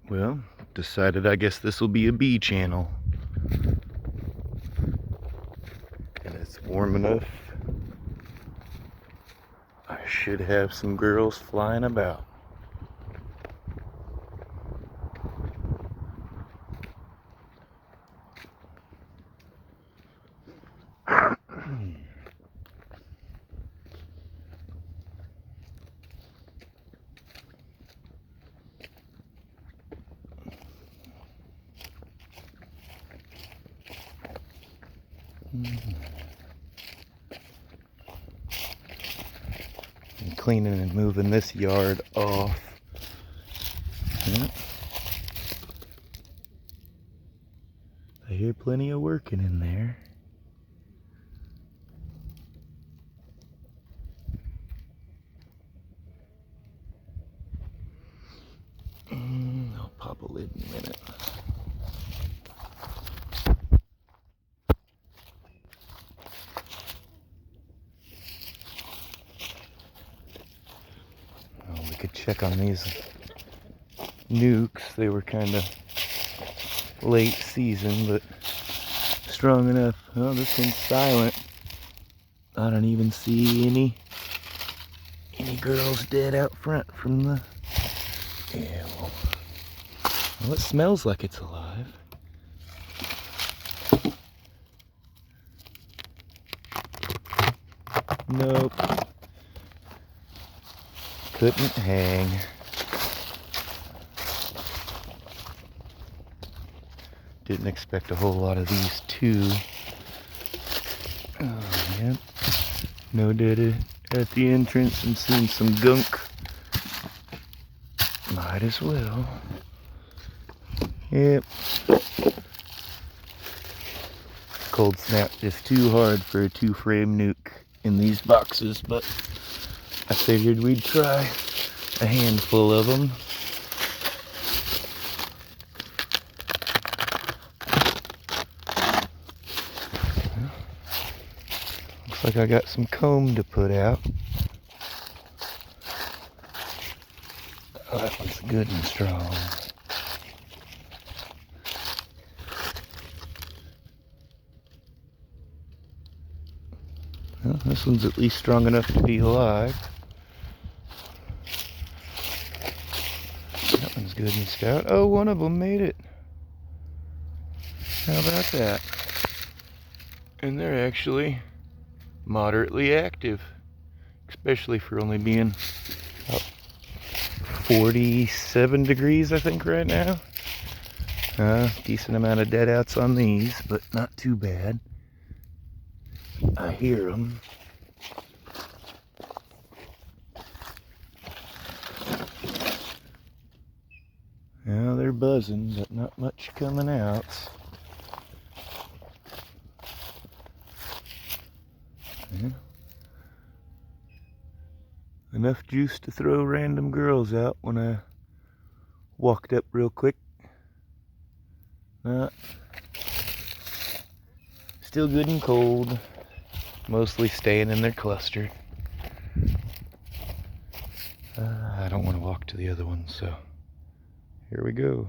Well, decided I guess this will be a bee channel. And it's warm enough. I should have some girls flying about. I'm cleaning and moving this yard off. Yep. I hear plenty of working in there. I'll pop a lid in a minute. Oh, we could check on these nucs. They were kind of late season, but strong enough. Oh, this one's silent. I don't even see any girls dead out front from the... Yeah, well, it smells like it's alive. Nope. Couldn't hang. Didn't expect a whole lot of these too. Oh, yep. No data at the entrance and seen some gunk. Might as well. Yep. Cold snap just too hard for a 2-frame nuke in these boxes, but I figured we'd try a handful of them. Looks like I got some comb to put out. Oh, that one's good and strong. Well, this one's at least strong enough to be alive. That one's good and stout. Oh, one of them made it. How about that? And they're actually moderately active, especially for only being about 47 degrees, I think, right now. Decent amount of dead outs on these, but not too bad. I hear them. Well, they're buzzing, but not much coming out. Yeah. Enough juice to throw random girls out when I walked up real quick. Still good and cold. Mostly staying in their cluster. I don't want to walk to the other one, so here we go.